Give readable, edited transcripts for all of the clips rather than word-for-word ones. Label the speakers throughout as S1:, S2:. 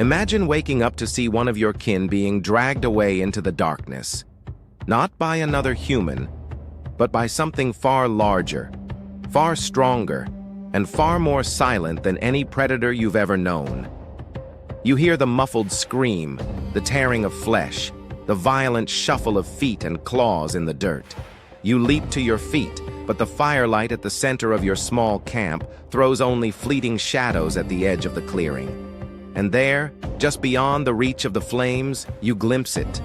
S1: Imagine waking up to see one of your kin being dragged away into the darkness, not by another human, but by something far larger, far stronger, and far more silent than any predator you've ever known. You hear the muffled scream, the tearing of flesh, the violent shuffle of feet and claws in the dirt. You leap to your feet, but the firelight at the center of your small camp throws only fleeting shadows at the edge of the clearing. And there, just beyond the reach of the flames, you glimpse it.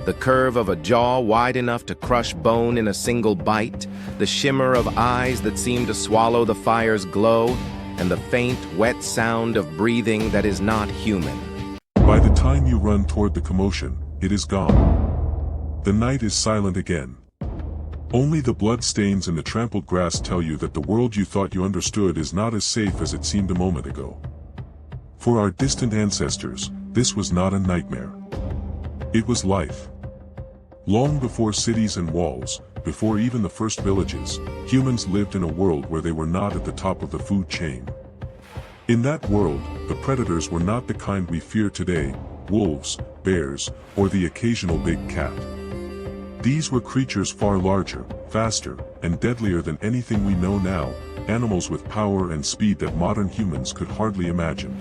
S1: The curve of a jaw wide enough to crush bone in a single bite, the shimmer of eyes that seem to swallow the fire's glow, and the faint, wet sound of breathing that is not human.
S2: By the time you run toward the commotion, it is gone. The night is silent again. Only the blood stains in the trampled grass tell you that the world you thought you understood is not as safe as it seemed a moment ago. For our distant ancestors, this was not a nightmare. It was life. Long before cities and walls, before even the first villages, humans lived in a world where they were not at the top of the food chain. In that world, the predators were not the kind we fear today: wolves, bears, or the occasional big cat. These were creatures far larger, faster, and deadlier than anything we know now, animals with power and speed that modern humans could hardly imagine.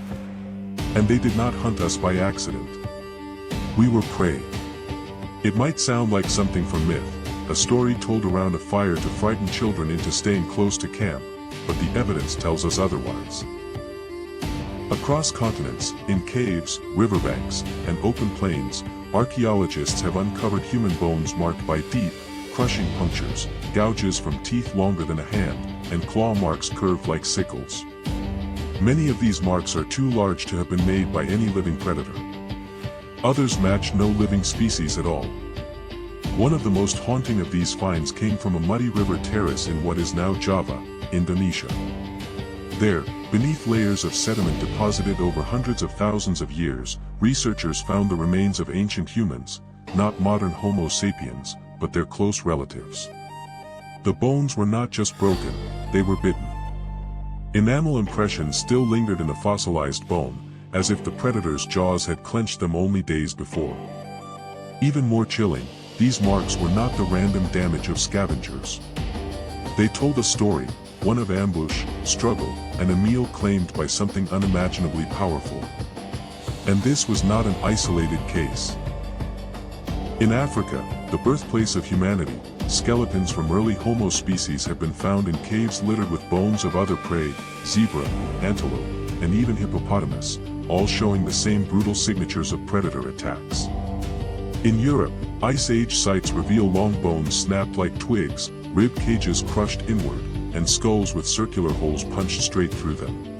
S2: And they did not hunt us by accident. We were prey. It might sound like something from myth, a story told around a fire to frighten children into staying close to camp, but the evidence tells us otherwise. Across continents, in caves, riverbanks, and open plains, archaeologists have uncovered human bones marked by deep, crushing punctures, gouges from teeth longer than a hand, and claw marks curved like sickles. Many of these marks are too large to have been made by any living predator. Others match no living species at all. One of the most haunting of these finds came from a muddy river terrace in what is now Java, Indonesia. There, beneath layers of sediment deposited over hundreds of thousands of years, researchers found the remains of ancient humans, not modern Homo sapiens, but their close relatives. The bones were not just broken, they were bitten. Enamel impressions still lingered in the fossilized bone, as if the predator's jaws had clenched them only days before. Even more chilling, these marks were not the random damage of scavengers. They told a story, one of ambush, struggle, and a meal claimed by something unimaginably powerful. And this was not an isolated case. In Africa, the birthplace of humanity, skeletons from early Homo species have been found in caves littered with bones of other prey, zebra, antelope, and even hippopotamus, all showing the same brutal signatures of predator attacks. In Europe, Ice Age sites reveal long bones snapped like twigs, rib cages crushed inward, and skulls with circular holes punched straight through them.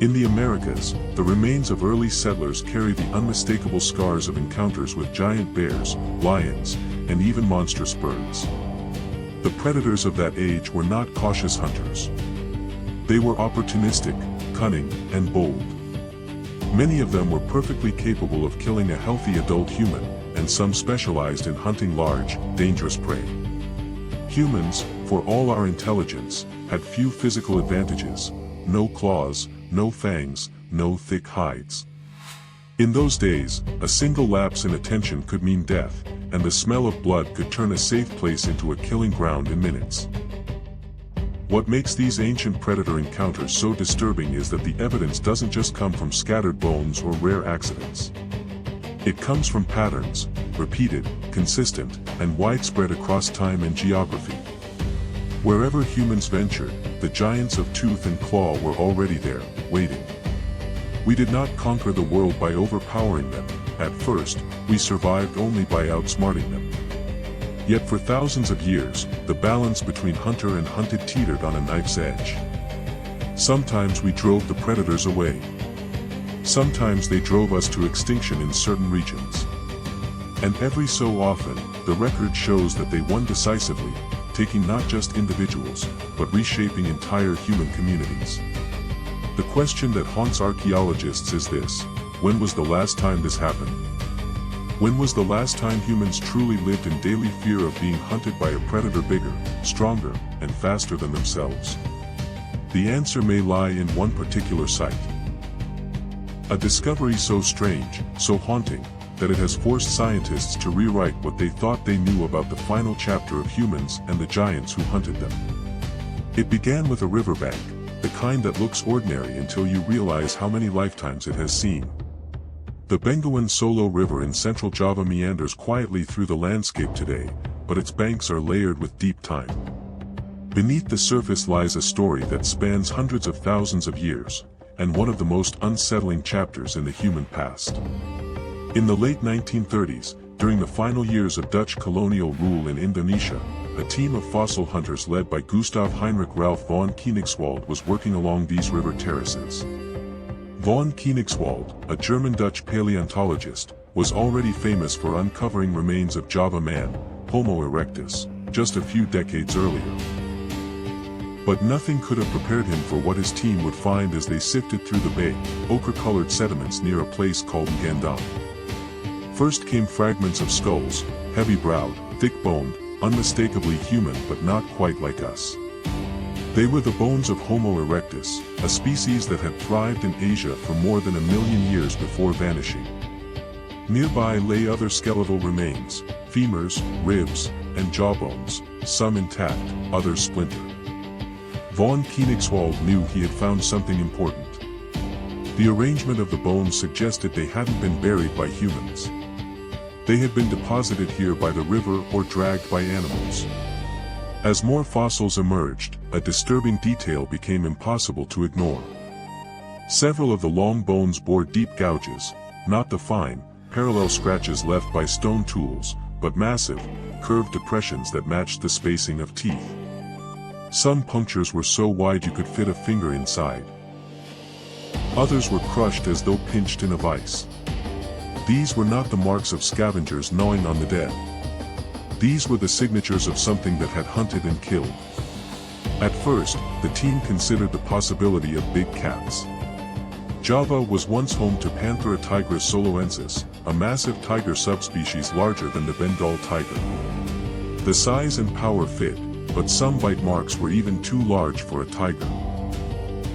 S2: In the Americas, the remains of early settlers carry the unmistakable scars of encounters with giant bears, lions, and even monstrous birds. The predators of that age were not cautious hunters. They were opportunistic, cunning, and bold. Many of them were perfectly capable of killing a healthy adult human, and some specialized in hunting large, dangerous prey. Humans, for all our intelligence, had few physical advantages: no claws, no fangs, no thick hides. In those days, a single lapse in attention could mean death, and the smell of blood could turn a safe place into a killing ground in minutes. What makes these ancient predator encounters so disturbing is that the evidence doesn't just come from scattered bones or rare accidents. It comes from patterns, repeated, consistent, and widespread across time and geography. Wherever humans ventured, the giants of tooth and claw were already there, waiting. We did not conquer the world by overpowering them. At first, we survived only by outsmarting them. Yet for thousands of years, the balance between hunter and hunted teetered on a knife's edge. Sometimes we drove the predators away. Sometimes they drove us to extinction in certain regions. And every so often, the record shows that they won decisively, taking not just individuals, but reshaping entire human communities. The question that haunts archaeologists is this: when was the last time this happened? When was the last time humans truly lived in daily fear of being hunted by a predator bigger, stronger, and faster than themselves? The answer may lie in one particular site. A discovery so strange, so haunting, that it has forced scientists to rewrite what they thought they knew about the final chapter of humans and the giants who hunted them. It began with a riverbank, the kind that looks ordinary until you realize how many lifetimes it has seen. The Bengawan Solo River in central Java meanders quietly through the landscape today, but its banks are layered with deep time. Beneath the surface lies a story that spans hundreds of thousands of years, and one of the most unsettling chapters in the human past. In the late 1930s, during the final years of Dutch colonial rule in Indonesia, a team of fossil hunters led by Gustav Heinrich Ralph von Koenigswald was working along these river terraces. Von Koenigswald, a German-Dutch paleontologist, was already famous for uncovering remains of Java man, Homo erectus, just a few decades earlier. But nothing could have prepared him for what his team would find as they sifted through the bay, ochre-colored sediments near a place called Ngandang. First came fragments of skulls, heavy-browed, thick-boned, unmistakably human but not quite like us. They were the bones of Homo erectus, a species that had thrived in Asia for more than 1 million years before vanishing. Nearby lay other skeletal remains, femurs, ribs, and jawbones, some intact, others splintered. Von Koenigswald knew he had found something important. The arrangement of the bones suggested they hadn't been buried by humans. They had been deposited here by the river or dragged by animals. As more fossils emerged, a disturbing detail became impossible to ignore. Several of the long bones bore deep gouges, not the fine, parallel scratches left by stone tools, but massive, curved depressions that matched the spacing of teeth. Some punctures were so wide you could fit a finger inside. Others were crushed as though pinched in a vice. These were not the marks of scavengers gnawing on the dead. These were the signatures of something that had hunted and killed. At first, the team considered the possibility of big cats. Java was once home to Panthera tigris soloensis, a massive tiger subspecies larger than the Bengal tiger. The size and power fit, but some bite marks were even too large for a tiger.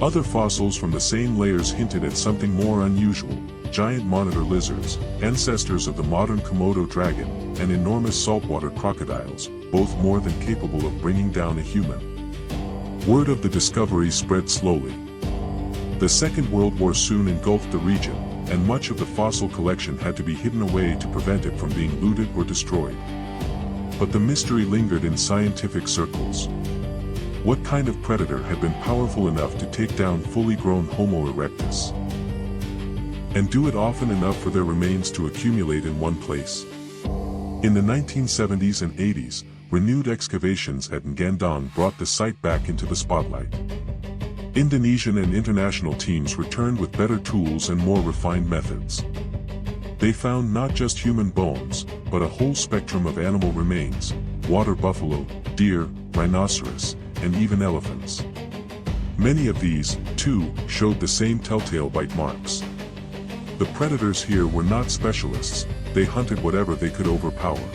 S2: Other fossils from the same layers hinted at something more unusual: giant monitor lizards, ancestors of the modern Komodo dragon, and enormous saltwater crocodiles, both more than capable of bringing down a human. Word of the discovery spread slowly. The Second World War soon engulfed the region, and much of the fossil collection had to be hidden away to prevent it from being looted or destroyed. But the mystery lingered in scientific circles. What kind of predator had been powerful enough to take down fully grown Homo erectus? And do it often enough for their remains to accumulate in one place? In the 1970s and 80s, renewed excavations at Ngandang brought the site back into the spotlight. Indonesian and international teams returned with better tools and more refined methods. They found not just human bones, but a whole spectrum of animal remains: water buffalo, deer, rhinoceros, and even elephants. Many of these, too, showed the same telltale bite marks. The predators here were not specialists, they hunted whatever they could overpower.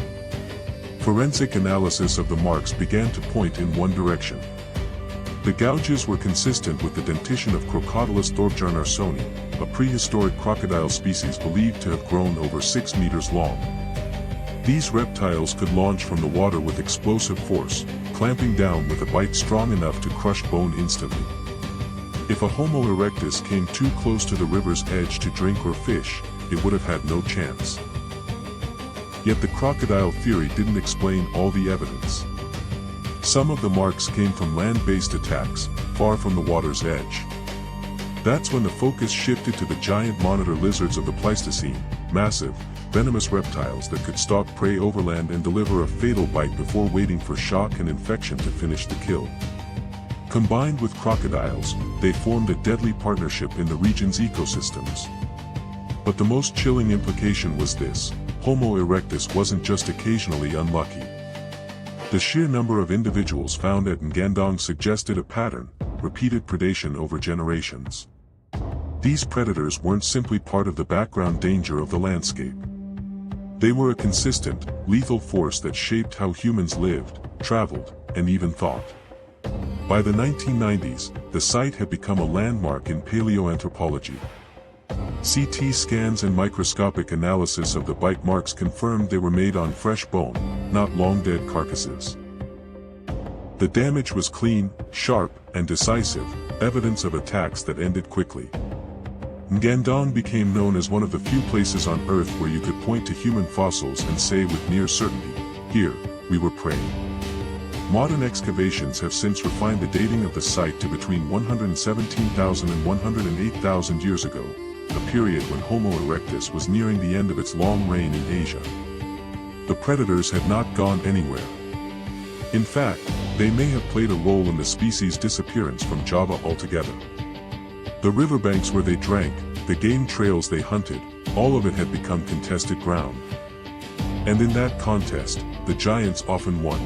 S2: Forensic analysis of the marks began to point in one direction. The gouges were consistent with the dentition of Crocodylus thorbjarnarsoni, a prehistoric crocodile species believed to have grown over 6 meters long. These reptiles could launch from the water with explosive force, clamping down with a bite strong enough to crush bone instantly. If a Homo erectus came too close to the river's edge to drink or fish, it would have had no chance. Yet the crocodile theory didn't explain all the evidence. Some of the marks came from land-based attacks, far from the water's edge. That's when the focus shifted to the giant monitor lizards of the Pleistocene, massive, venomous reptiles that could stalk prey overland and deliver a fatal bite before waiting for shock and infection to finish the kill. Combined with crocodiles, they formed a deadly partnership in the region's ecosystems. But the most chilling implication was this: Homo erectus wasn't just occasionally unlucky. The sheer number of individuals found at Ngandang suggested a pattern: repeated predation over generations. These predators weren't simply part of the background danger of the landscape. They were a consistent, lethal force that shaped how humans lived, traveled, and even thought. By the 1990s, the site had become a landmark in paleoanthropology. CT scans and microscopic analysis of the bite marks confirmed they were made on fresh bone, not long-dead carcasses. The damage was clean, sharp, and decisive, evidence of attacks that ended quickly. Ngandong became known as one of the few places on Earth where you could point to human fossils and say with near certainty, "Here, we were prey." Modern excavations have since refined the dating of the site to between 117,000 and 108,000 years ago, a period when Homo erectus was nearing the end of its long reign in Asia. The predators had not gone anywhere. In fact, they may have played a role in the species' disappearance from Java altogether. The riverbanks where they drank, the game trails they hunted, all of it had become contested ground. And in that contest, the giants often won.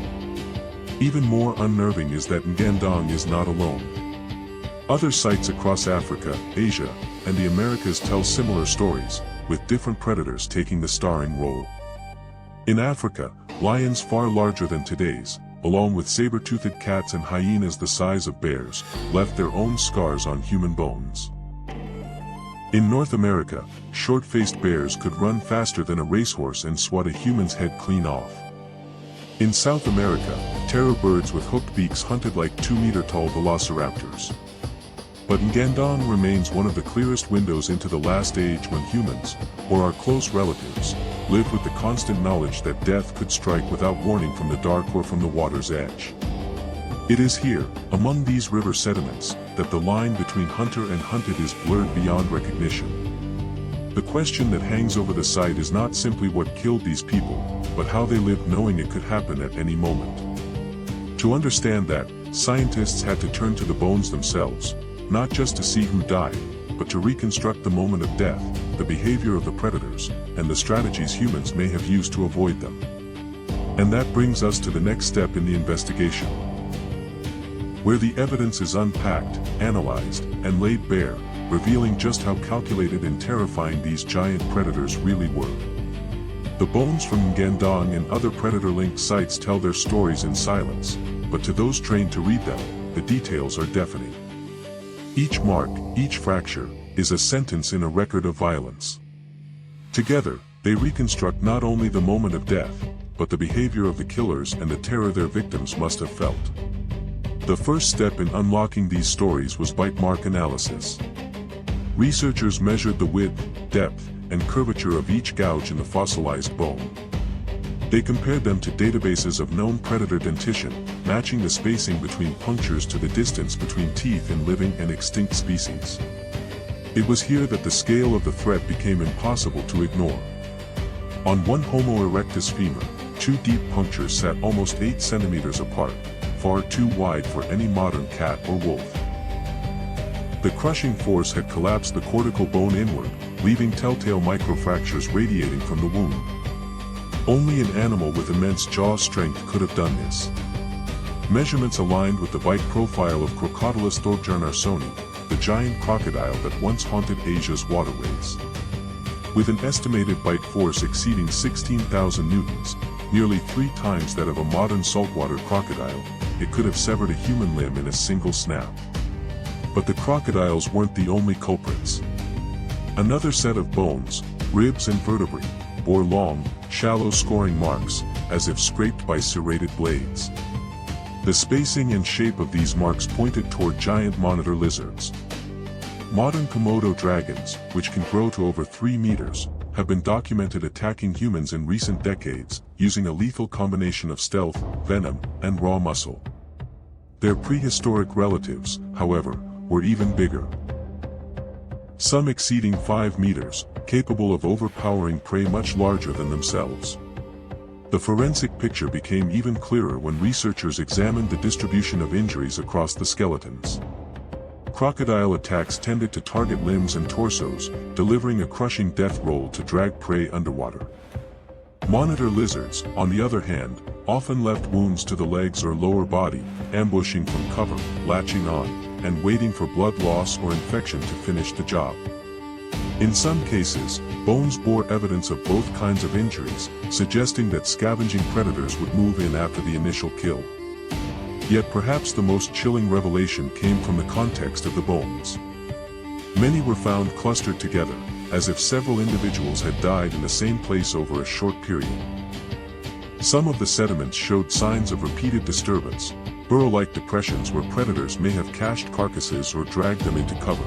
S2: Even more unnerving is that Ngandong is not alone. Other sites across Africa, Asia, and the Americas tell similar stories, with different predators taking the starring role. In Africa, lions far larger than today's, along with saber-toothed cats and hyenas the size of bears, left their own scars on human bones. In North America, short-faced bears could run faster than a racehorse and swat a human's head clean off. In South America, terror birds with hooked beaks hunted like 2-meter-tall velociraptors. But Ngandong remains one of the clearest windows into the last age when humans, or our close relatives, lived with the constant knowledge that death could strike without warning from the dark or from the water's edge. It is here, among these river sediments, that the line between hunter and hunted is blurred beyond recognition. The question that hangs over the site is not simply what killed these people, but how they lived knowing it could happen at any moment. To understand that, scientists had to turn to the bones themselves, not just to see who died, but to reconstruct the moment of death, the behavior of the predators, and the strategies humans may have used to avoid them. And that brings us to the next step in the investigation, where the evidence is unpacked, analyzed, and laid bare, revealing just how calculated and terrifying these giant predators really were. The bones from Ngandong and other predator-linked sites tell their stories in silence, but to those trained to read them, the details are deafening. Each mark, each fracture, is a sentence in a record of violence. Together, they reconstruct not only the moment of death, but the behavior of the killers and the terror their victims must have felt. The first step in unlocking these stories was bite mark analysis. Researchers measured the width, depth, and curvature of each gouge in the fossilized bone. They compared them to databases of known predator dentition, matching the spacing between punctures to the distance between teeth in living and extinct species. It was here that the scale of the threat became impossible to ignore. On one Homo erectus femur, 2 deep punctures sat almost 8 centimeters apart, far too wide for any modern cat or wolf. The crushing force had collapsed the cortical bone inward, leaving telltale microfractures radiating from the wound. Only an animal with immense jaw strength could have done this. Measurements aligned with the bite profile of Crocodylus thorbjarnarsoni, the giant crocodile that once haunted Asia's waterways. With an estimated bite force exceeding 16,000 newtons, nearly 3 times that of a modern saltwater crocodile, it could have severed a human limb in a single snap. But the crocodiles weren't the only culprits. Another set of bones, ribs and vertebrae, bore long, shallow scoring marks, as if scraped by serrated blades. The spacing and shape of these marks pointed toward giant monitor lizards. Modern Komodo dragons, which can grow to over 3 meters, have been documented attacking humans in recent decades, using a lethal combination of stealth, venom, and raw muscle. Their prehistoric relatives, however, were even bigger. Some exceeding 5 meters, capable of overpowering prey much larger than themselves. The forensic picture became even clearer when researchers examined the distribution of injuries across the skeletons. Crocodile attacks tended to target limbs and torsos, delivering a crushing death roll to drag prey underwater. Monitor lizards, on the other hand, often left wounds to the legs or lower body, ambushing from cover, latching on, and waiting for blood loss or infection to finish the job. In some cases, bones bore evidence of both kinds of injuries, suggesting that scavenging predators would move in after the initial kill. Yet perhaps the most chilling revelation came from the context of the bones. Many were found clustered together, as if several individuals had died in the same place over a short period. Some of the sediments showed signs of repeated disturbance, burrow-like depressions where predators may have cached carcasses or dragged them into cover.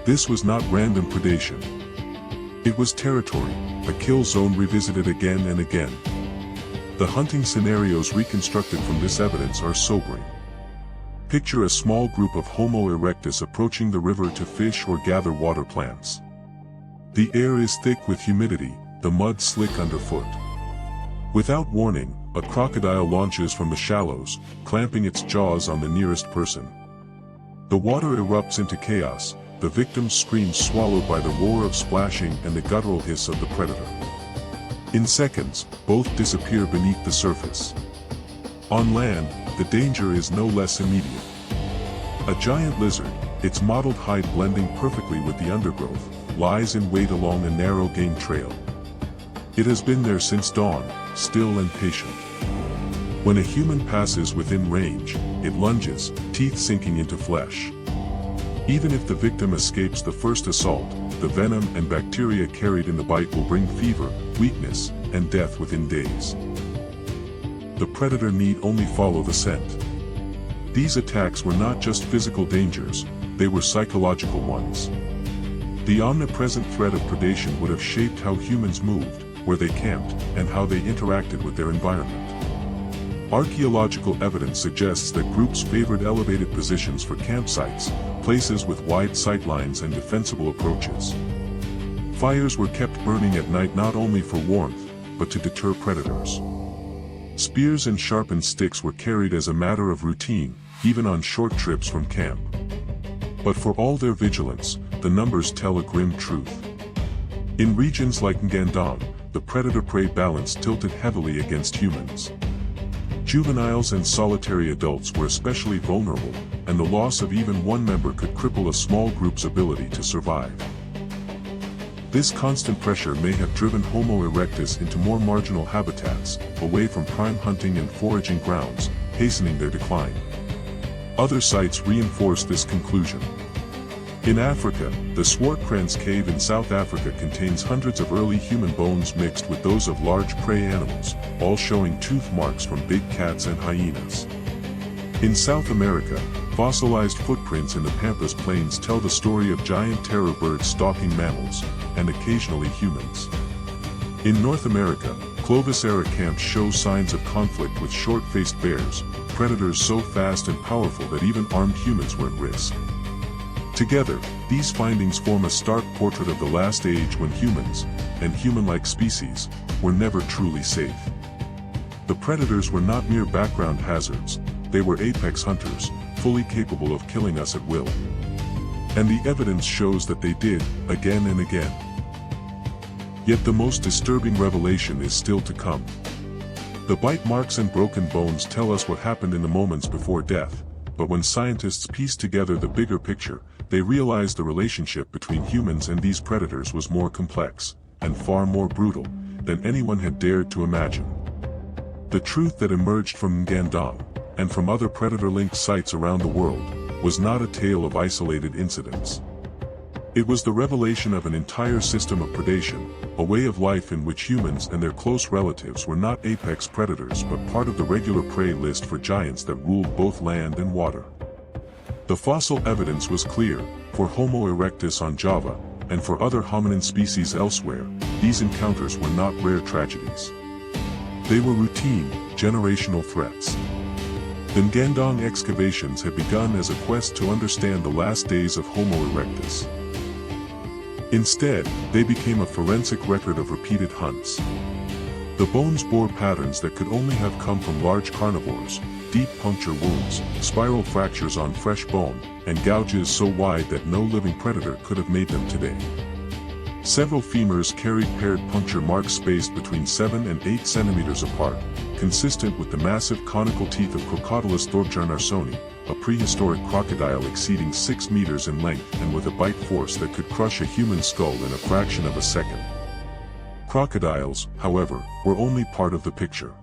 S2: This was not random predation. It was territory, a kill zone revisited again and again. The hunting scenarios reconstructed from this evidence are sobering. Picture a small group of Homo erectus approaching the river to fish or gather water plants. The air is thick with humidity, the mud slick underfoot. Without warning, a crocodile launches from the shallows, clamping its jaws on the nearest person. The water erupts into chaos, the victim's screams swallowed by the roar of splashing and the guttural hiss of the predator. In seconds, both disappear beneath the surface. On land, the danger is no less immediate. A giant lizard, its mottled hide blending perfectly with the undergrowth, lies in wait along a narrow game trail. It has been there since dawn, still and patient. When a human passes within range, it lunges, teeth sinking into flesh. Even if the victim escapes the first assault, the venom and bacteria carried in the bite will bring fever, weakness, and death within days. The predator need only follow the scent. These attacks were not just physical dangers, they were psychological ones. The omnipresent threat of predation would have shaped how humans moved, where they camped, and how they interacted with their environment. Archaeological evidence suggests that groups favored elevated positions for campsites, places with wide sightlines and defensible approaches. Fires were kept burning at night not only for warmth, but to deter predators. Spears and sharpened sticks were carried as a matter of routine, even on short trips from camp. But for all their vigilance, the numbers tell a grim truth. In regions like Ngandong, the predator-prey balance tilted heavily against humans. Juveniles and solitary adults were especially vulnerable, and the loss of even one member could cripple a small group's ability to survive. This constant pressure may have driven Homo erectus into more marginal habitats, away from prime hunting and foraging grounds, hastening their decline. Other sites reinforce this conclusion. In Africa, the Swartkrans cave in South Africa contains hundreds of early human bones mixed with those of large prey animals, all showing tooth marks from big cats and hyenas. In South America, fossilized footprints in the Pampas Plains tell the story of giant terror birds stalking mammals, and occasionally humans. In North America, Clovis-era camps show signs of conflict with short-faced bears, predators so fast and powerful that even armed humans were at risk. Together, these findings form a stark portrait of the last age when humans, and human-like species, were never truly safe. The predators were not mere background hazards, they were apex hunters, fully capable of killing us at will. And the evidence shows that they did, again and again. Yet the most disturbing revelation is still to come. The bite marks and broken bones tell us what happened in the moments before death, but when scientists piece together the bigger picture, they realize the relationship between humans and these predators was more complex, and far more brutal, than anyone had dared to imagine. The truth that emerged from Ngandong, and from other predator-linked sites around the world, was not a tale of isolated incidents. It was the revelation of an entire system of predation, a way of life in which humans and their close relatives were not apex predators but part of the regular prey list for giants that ruled both land and water. The fossil evidence was clear: for Homo erectus on Java, and for other hominin species elsewhere, these encounters were not rare tragedies. They were routine, generational threats. The Ngandong excavations had begun as a quest to understand the last days of Homo erectus. Instead, they became a forensic record of repeated hunts. The bones bore patterns that could only have come from large carnivores: deep puncture wounds, spiral fractures on fresh bone, and gouges so wide that no living predator could have made them today. Several femurs carried paired puncture marks spaced between 7 and 8 centimeters apart, consistent with the massive conical teeth of Crocodylus thorbjarnarsoni, a prehistoric crocodile exceeding 6 meters in length and with a bite force that could crush a human skull in a fraction of a second. Crocodiles, however, were only part of the picture.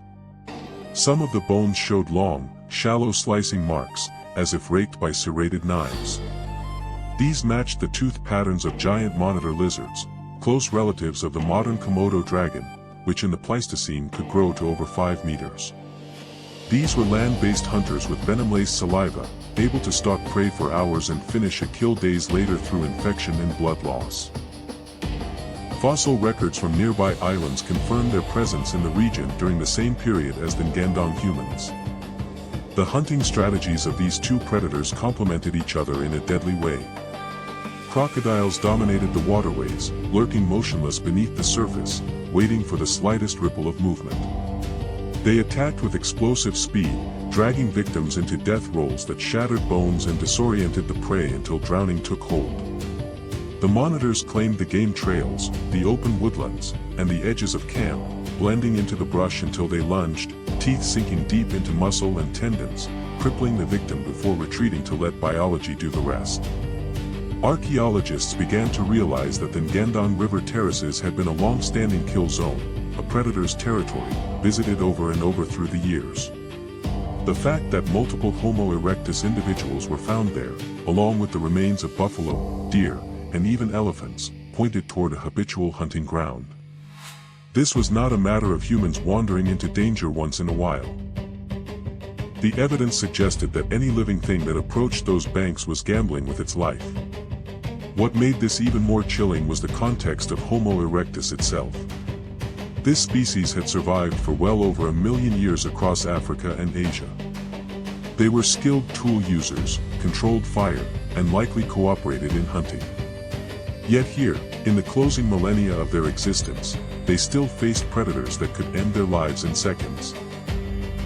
S2: Some of the bones showed long, shallow slicing marks, as if raked by serrated knives. These matched the tooth patterns of giant monitor lizards, close relatives of the modern Komodo dragon, which in the Pleistocene could grow to over 5 meters. These were land-based hunters with venom-laced saliva, able to stalk prey for hours and finish a kill days later through infection and blood loss. Fossil records from nearby islands confirm their presence in the region during the same period as the Ngandong humans. The hunting strategies of these two predators complemented each other in a deadly way. Crocodiles dominated the waterways, lurking motionless beneath the surface, waiting for the slightest ripple of movement. They attacked with explosive speed, dragging victims into death rolls that shattered bones and disoriented the prey until drowning took hold. The monitors claimed the game trails, the open woodlands, and the edges of camp, blending into the brush until they lunged, teeth sinking deep into muscle and tendons, crippling the victim before retreating to let biology do the rest. Archaeologists began to realize that the Ngandong River terraces had been a long-standing kill zone, a predator's territory, visited over and over through the years. The fact that multiple Homo erectus individuals were found there, along with the remains of buffalo, deer, and even elephants, pointed toward a habitual hunting ground. This was not a matter of humans wandering into danger once in a while. The evidence suggested that any living thing that approached those banks was gambling with its life. What made this even more chilling was the context of Homo erectus itself. This species had survived for well over 1 million years across Africa and Asia. They were skilled tool users, controlled fire, and likely cooperated in hunting. Yet here, in the closing millennia of their existence, they still faced predators that could end their lives in seconds.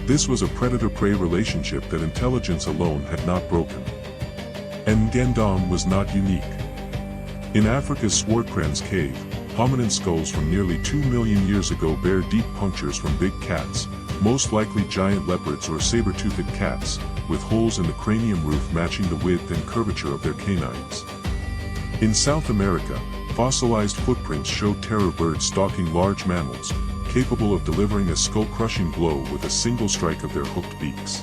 S2: This was a predator-prey relationship that intelligence alone had not broken. And Ngandong was not unique. In Africa's Swartkrans cave, hominin skulls from nearly 2 million years ago bear deep punctures from big cats, most likely giant leopards or saber-toothed cats, with holes in the cranium roof matching the width and curvature of their canines. In South America, fossilized footprints show terror birds stalking large mammals, capable of delivering a skull-crushing blow with a single strike of their hooked beaks.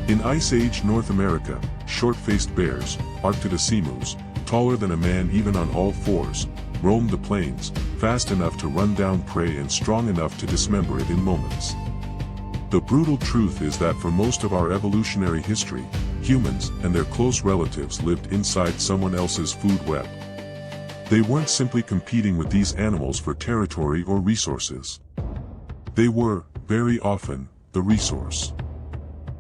S2: In Ice Age North America, short-faced bears, Arctida emus, taller than a man even on all fours, roamed the plains, fast enough to run down prey and strong enough to dismember it in moments. The brutal truth is that for most of our evolutionary history, humans and their close relatives lived inside someone else's food web. They weren't simply competing with these animals for territory or resources. They were, very often, the resource.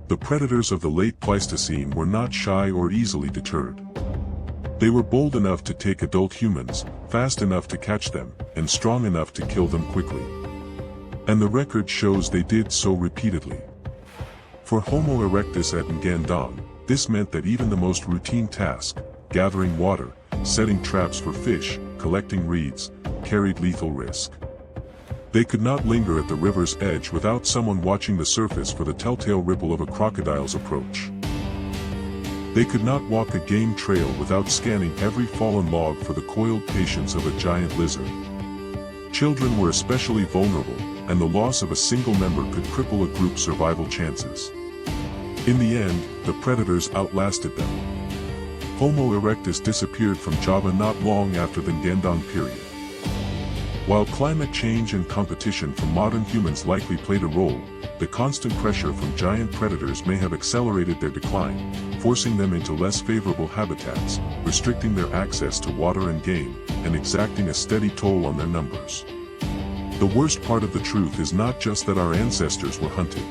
S2: The predators of the late Pleistocene were not shy or easily deterred. They were bold enough to take adult humans, fast enough to catch them, and strong enough to kill them quickly. And the record shows they did so repeatedly. For Homo erectus at Ngandong, this meant that even the most routine task, gathering water, setting traps for fish, collecting reeds, carried lethal risk. They could not linger at the river's edge without someone watching the surface for the telltale ripple of a crocodile's approach. They could not walk a game trail without scanning every fallen log for the coiled patience of a giant lizard. Children were especially vulnerable, and the loss of a single member could cripple a group's survival chances. In the end, the predators outlasted them. Homo erectus disappeared from Java not long after the Ngandong period. While climate change and competition from modern humans likely played a role, the constant pressure from giant predators may have accelerated their decline, forcing them into less favorable habitats, restricting their access to water and game, and exacting a steady toll on their numbers. The worst part of the truth is not just that our ancestors were hunted.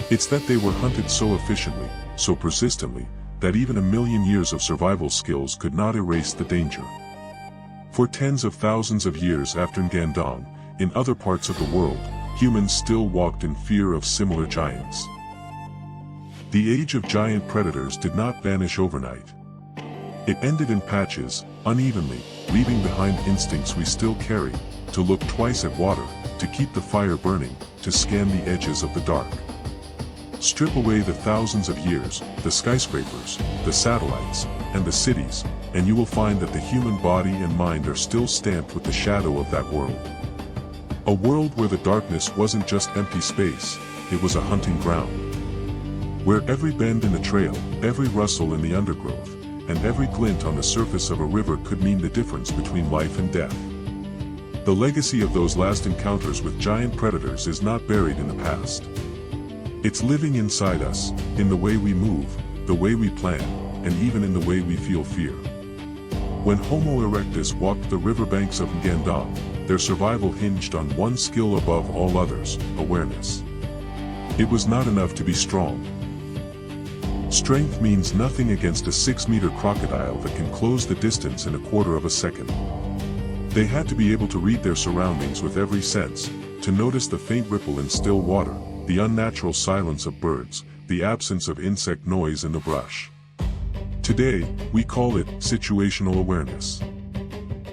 S2: It's that they were hunted so efficiently, so persistently, that even 1 million years of survival skills could not erase the danger. For tens of thousands of years after Ngandong, in other parts of the world, humans still walked in fear of similar giants. The age of giant predators did not vanish overnight. It ended in patches, unevenly, leaving behind instincts we still carry, to look twice at water, to keep the fire burning, to scan the edges of the dark. Strip away the thousands of years, the skyscrapers, the satellites, and the cities, and you will find that the human body and mind are still stamped with the shadow of that world. A world where the darkness wasn't just empty space, it was a hunting ground. Where every bend in the trail, every rustle in the undergrowth, and every glint on the surface of a river could mean the difference between life and death. The legacy of those last encounters with giant predators is not buried in the past. It's living inside us, in the way we move, the way we plan, and even in the way we feel fear. When Homo erectus walked the riverbanks of Ngandong, their survival hinged on one skill above all others: awareness. It was not enough to be strong. Strength means nothing against a 6-meter crocodile that can close the distance in a quarter of a second. They had to be able to read their surroundings with every sense, to notice the faint ripple in still water, the unnatural silence of birds, the absence of insect noise in the brush. Today, we call it situational awareness.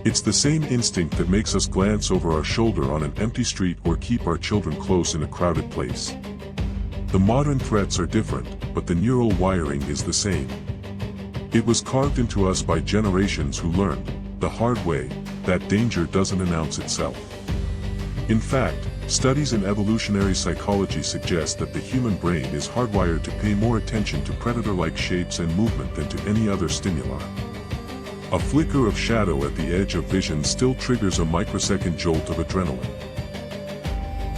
S2: It's the same instinct that makes us glance over our shoulder on an empty street or keep our children close in a crowded place. The modern threats are different, but the neural wiring is the same. It was carved into us by generations who learned, the hard way, that danger doesn't announce itself. In fact, studies in evolutionary psychology suggest that the human brain is hardwired to pay more attention to predator-like shapes and movement than to any other stimuli. A flicker of shadow at the edge of vision still triggers a microsecond jolt of adrenaline.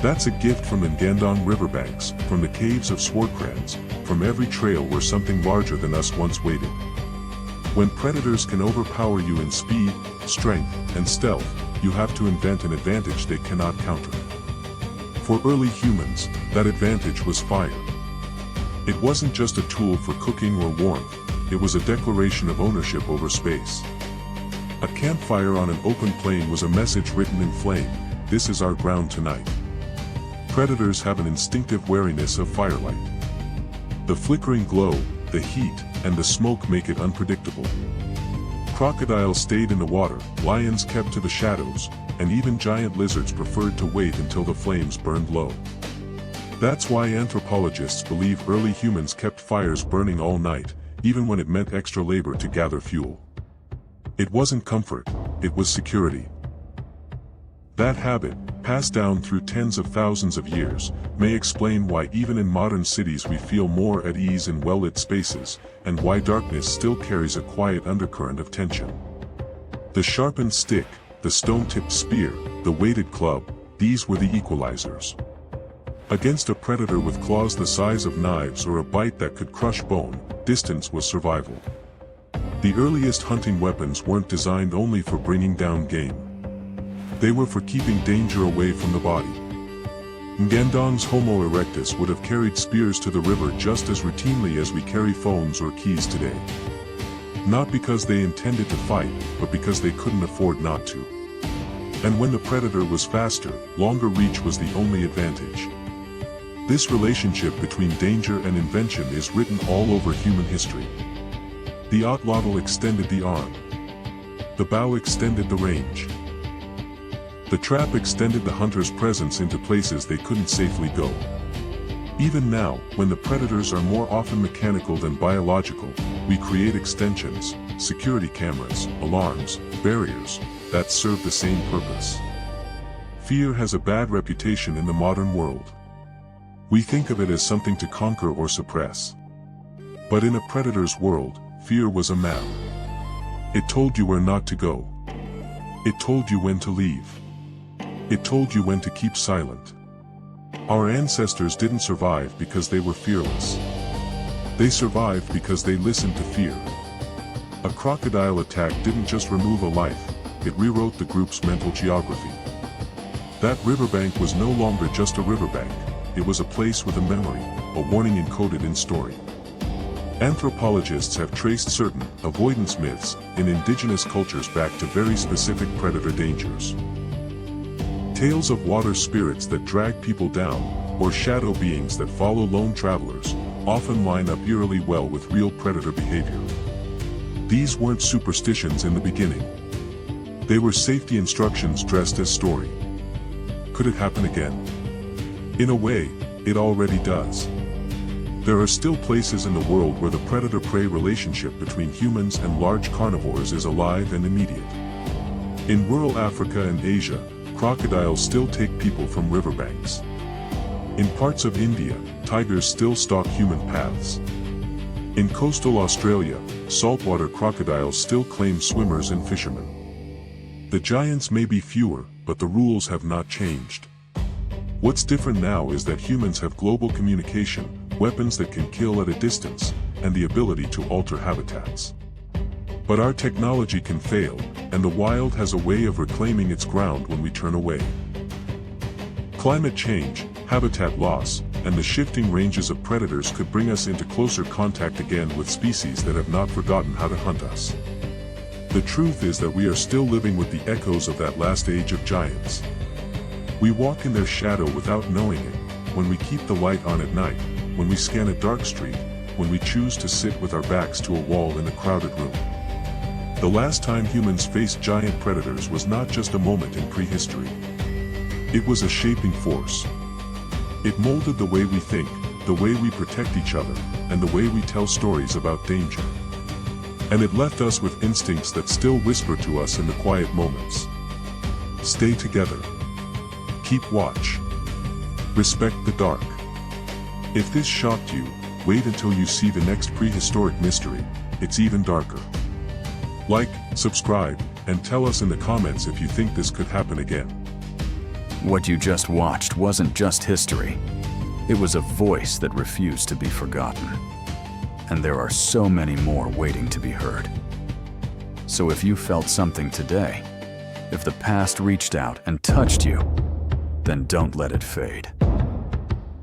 S2: That's a gift from the Ngandong riverbanks, from the caves of Swartkrans, from every trail where something larger than us once waited. When predators can overpower you in speed, strength, and stealth, you have to invent an advantage they cannot counter. For early humans, that advantage was fire. It wasn't just a tool for cooking or warmth, it was a declaration of ownership over space. A campfire on an open plain was a message written in flame: this is our ground tonight. Predators have an instinctive wariness of firelight. The flickering glow, the heat, and the smoke make it unpredictable. Crocodiles stayed in the water, lions kept to the shadows, and even giant lizards preferred to wait until the flames burned low. That's why anthropologists believe early humans kept fires burning all night, even when it meant extra labor to gather fuel. It wasn't comfort, it was security. That habit, passed down through tens of thousands of years, may explain why even in modern cities we feel more at ease in well-lit spaces, and why darkness still carries a quiet undercurrent of tension. The sharpened stick, the stone-tipped spear, the weighted club, these were the equalizers. Against a predator with claws the size of knives or a bite that could crush bone, distance was survival. The earliest hunting weapons weren't designed only for bringing down game. They were for keeping danger away from the body. Ngandong's Homo erectus would have carried spears to the river just as routinely as we carry phones or keys today. Not because they intended to fight, but because they couldn't afford not to. And when the predator was faster, longer reach was the only advantage. This relationship between danger and invention is written all over human history. The otlotl extended the arm. The bow extended the range. The trap extended the hunter's presence into places they couldn't safely go. Even now, when the predators are more often mechanical than biological, we create extensions, security cameras, alarms, barriers, that serve the same purpose. Fear has a bad reputation in the modern world. We think of it as something to conquer or suppress. But in a predator's world, fear was a map. It told you where not to go. It told you when to leave. It told you when to keep silent. Our ancestors didn't survive because they were fearless. They survived because they listened to fear. A crocodile attack didn't just remove a life, it rewrote the group's mental geography. That riverbank was no longer just a riverbank, it was a place with a memory, a warning encoded in story. Anthropologists have traced certain avoidance myths in indigenous cultures back to very specific predator dangers. Tales of water spirits that drag people down, or shadow beings that follow lone travelers, often line up eerily well with real predator behavior. These weren't superstitions in the beginning. They were safety instructions dressed as story. Could it happen again? In a way, it already does. There are still places in the world where the predator-prey relationship between humans and large carnivores is alive and immediate. In rural Africa and Asia, crocodiles still take people from riverbanks. In parts of India, tigers still stalk human paths. In coastal Australia, saltwater crocodiles still claim swimmers and fishermen. The giants may be fewer, but the rules have not changed. What's different now is that humans have global communication, weapons that can kill at a distance, and the ability to alter habitats. But our technology can fail, and the wild has a way of reclaiming its ground when we turn away. Climate change, habitat loss, and the shifting ranges of predators could bring us into closer contact again with species that have not forgotten how to hunt us. The truth is that we are still living with the echoes of that last age of giants. We walk in their shadow without knowing it, when we keep the light on at night, when we scan a dark street, when we choose to sit with our backs to a wall in a crowded room. The last time humans faced giant predators was not just a moment in prehistory. It was a shaping force. It molded the way we think, the way we protect each other, and the way we tell stories about danger. And it left us with instincts that still whisper to us in the quiet moments. Stay together. Keep watch. Respect the dark. If this shocked you, wait until you see the next prehistoric mystery. It's even darker. Like, subscribe, and tell us in the comments if you think this could happen again.
S3: What you just watched wasn't just history. It was a voice that refused to be forgotten. And there are so many more waiting to be heard. So if you felt something today, if the past reached out and touched you, then don't let it fade.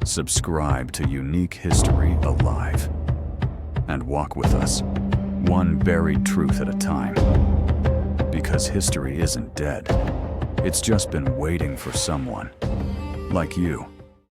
S3: Subscribe to Unique History Alive and walk with us, one buried truth at a time. Because history isn't dead. It's just been waiting for someone like you.